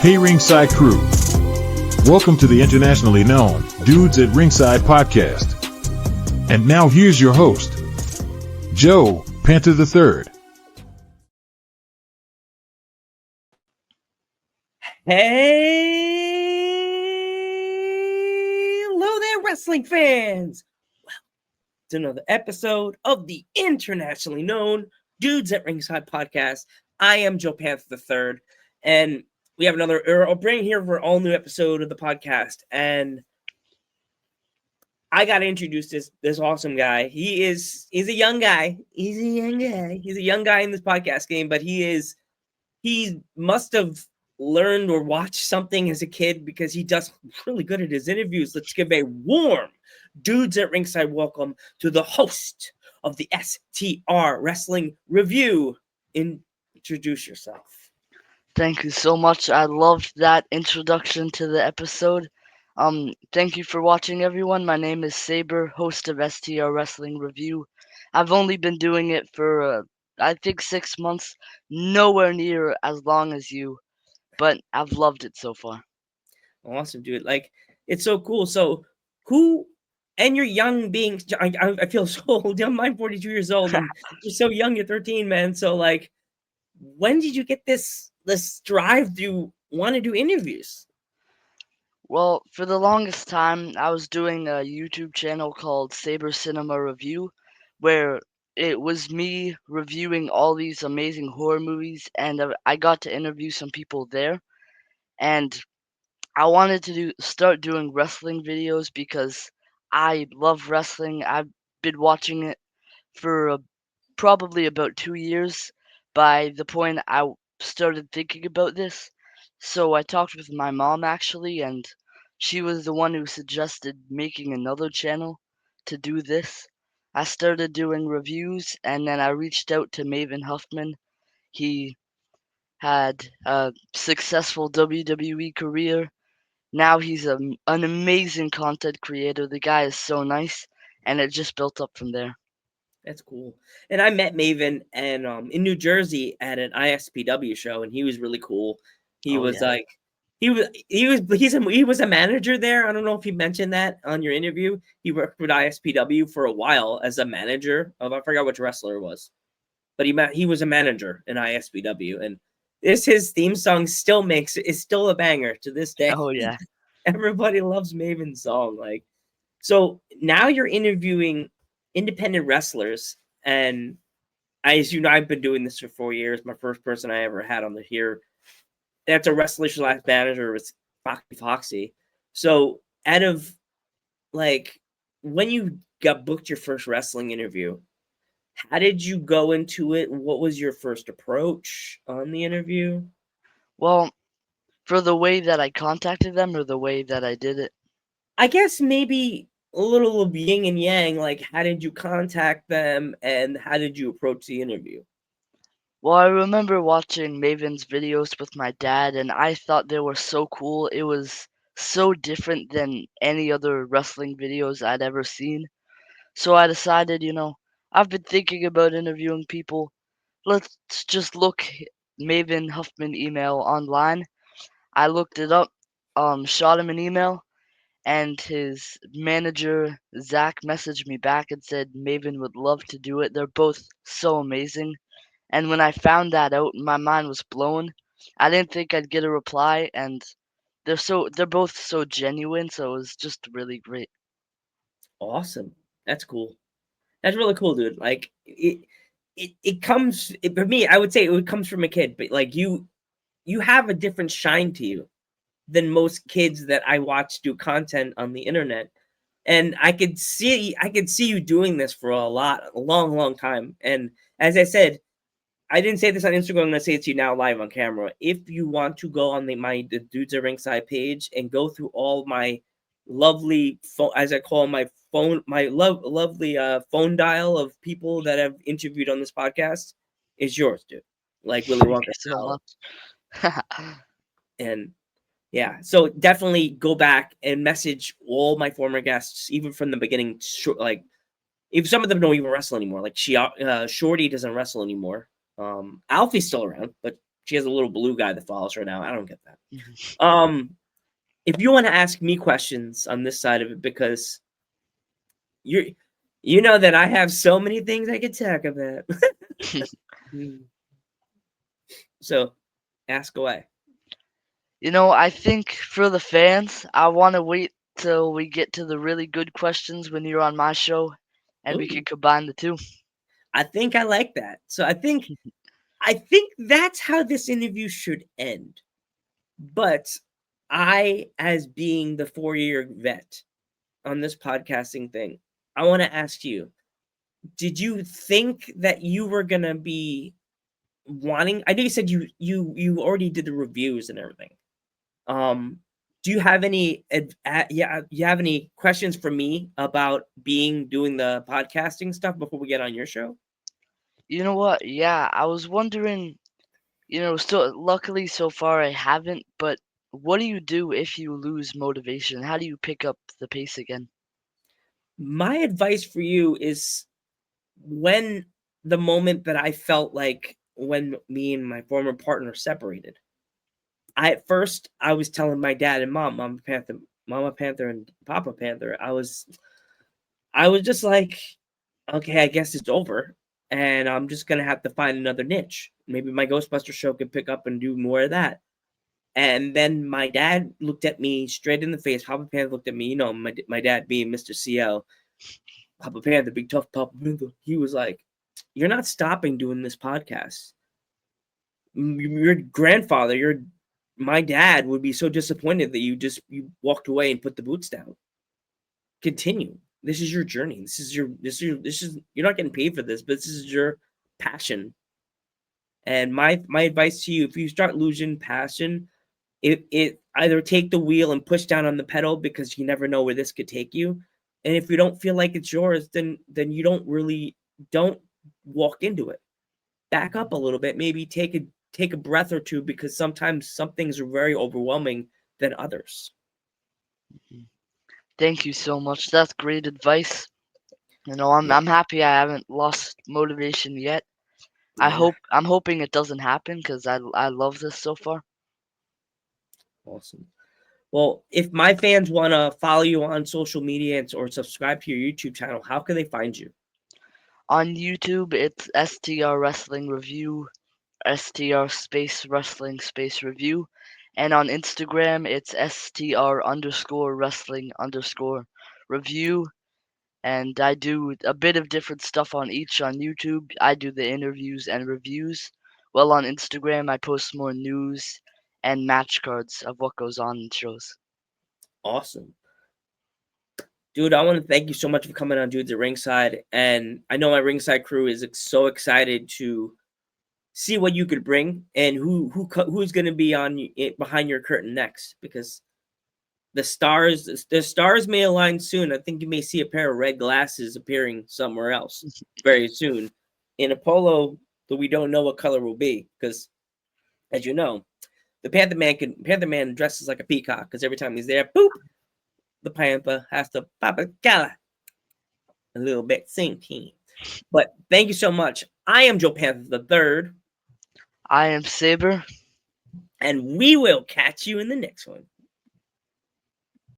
Hey Ringside crew, welcome to the internationally known Dudes at Ringside podcast. And now here's your host, Joe Panther III. Hey, hello there, wrestling fans. Well, it's another episode of the internationally known Dudes at Ringside podcast. I am Joe Panther III, and we have I'll bring here for an all new episode of the podcast. And I got to introduce this awesome guy. He's a young guy. He's a young guy in this podcast game, but he must have learned or watched something as a kid because he does really good at his interviews. Let's give a warm Dudes at Ringside welcome to the host of the STR Wrestling Review. Introduce yourself. Thank you so much. I loved that introduction to the episode. Thank you for watching, everyone. My name is Saber, host of STR Wrestling Review. I've only been doing it for, I think, 6 months, nowhere near as long as you, but I've loved it so far. Awesome, dude. Like, it's so cool. So, and you're young being, I feel so old. I'm 42 years old, and you're so young. You're 13, man. So, like, when did you get this drive to want to do interviews? Well, for the longest time, I was doing a YouTube channel called Saber Cinema Review, where it was me reviewing all these amazing horror movies, and I got to interview some people there. And I wanted to start doing wrestling videos because I love wrestling. I've been watching it for probably about 2 years by the point I started thinking about this. So I talked with my mom actually, and she was the one who suggested making another channel to do this. I started doing reviews, and then I reached out to Maven Huffman. He had a successful WWE career. Now he's an amazing content creator. The guy is so nice, and it just built up from there. That's cool. And I met Maven and in New Jersey at an ISPW show, and he was really cool. He Oh was yeah. like, he was a manager there. I don't know if he mentioned that on your interview. He worked with ISPW for a while as a manager of, I forgot which wrestler it was, but he was a manager in ISPW, and his theme song is still a banger to this day. Oh yeah. Everybody loves Maven's song. Like, so now you're interviewing independent wrestlers, and as you know, I've been doing this for 4 years. My first person I ever had on the here, that's a wrestler slash manager, was Foxy. So out of, like, when you got booked your first wrestling interview, how did you go into it? What was your first approach on the interview? Well, for the way that I contacted them or the way that I did it? I guess maybe a little of yin and yang. Like, how did you contact them, and how did you approach the interview? Well, I remember watching Maven's videos with my dad, and I thought they were so cool. It was so different than any other wrestling videos I'd ever seen. So I decided, I've been thinking about interviewing people. Let's just look Maven Huffman email online. I looked it up, shot him an email, and his manager Zach messaged me back and said Maven would love to do it. They're both so amazing. And when I found that out, my mind was blown. I didn't think I'd get a reply, and they're both so genuine, so it was just really great. Awesome. That's cool. That's really cool, dude. Like, it comes for me. I would say it comes from a kid, but like you have a different shine to you than most kids that I watch do content on the internet. And I could see you doing this for a long time. And as I said, I didn't say this on Instagram. I'm gonna say it to you now live on camera. If you want to go on the Dudes at Ringside page and go through all my lovely phone, as I call my phone, my lovely phone dial of people that I've interviewed on this podcast, is yours, dude. Like Willy Thank Wonka you so style. much. And yeah, so definitely go back and message all my former guests, even from the beginning. Like, if some of them don't even wrestle anymore, like Shorty doesn't wrestle anymore. Alfie's still around, but She has a little blue guy that follows her now. I don't get that. Mhm. If you want to ask me questions on this side of it, because you know that I have so many things I could talk about. So ask away. I think for the fans, I want to wait till we get to the really good questions when you're on my show, and we Ooh, can combine the two. I think I like that. So I think that's how this interview should end. But I, as being the 4-year vet on this podcasting thing, I want to ask you, did you think that you were gonna be wanting? I know you said you already did the reviews and everything. Do you have any you have any questions for me about doing the podcasting stuff before we get on your show? You know what? Yeah, I was wondering, still luckily so far I haven't, but what do you do if you lose motivation? How do you pick up the pace again? My advice for you is when the moment that I felt like when me and my former partner separated. At first I was telling my dad and Mama Panther and Papa Panther, I was just like, okay, I guess it's over. And I'm just gonna have to find another niche. Maybe my Ghostbuster show could pick up and do more of that. And then my dad looked at me straight in the face. Papa Panther looked at me, my dad being Mr. CL, Papa Panther, big tough Papa Panther. He was like, "You're not stopping doing this podcast. Your grandfather, my dad would be so disappointed that you walked away and put the boots down. Continue. This is your journey. You're not getting paid for this, but this is your passion." And my advice to you, if you start losing passion, it either take the wheel and push down on the pedal, because you never know where this could take you. And if you don't feel like it's yours, then you don't walk into it. Back up a little bit, maybe take a breath or two, because sometimes some things are very overwhelming than others. Thank you so much. That's great advice. Yeah. I'm happy I haven't lost motivation yet. Yeah. I'm hoping it doesn't happen because I love this so far. Awesome. Well, if my fans want to follow you on social media or subscribe to your YouTube channel, how can they find you? On YouTube, it's STR Wrestling Review, STR Space Wrestling Space Review, and on Instagram, it's STR_Wrestling_Review. And I do a bit of different stuff on each. On YouTube, I do the interviews and reviews. Well, on Instagram, I post more news and match cards of what goes on in shows. Awesome. Dude, I want to thank you so much for coming on Dudes at Ringside. And I know my Ringside crew is so excited to see what you could bring and who's going to be behind your curtain next, because the stars may align soon. I think you may see a pair of red glasses appearing somewhere else very soon in a polo that we don't know what color will be, because as you know, the Panther Man dresses like a peacock, because every time he's there, boop, the Panther has to pop a collar a little bit, same team. But thank you so much. I am Joe Panther the Third, I am Saber. and we will catch you in the next one.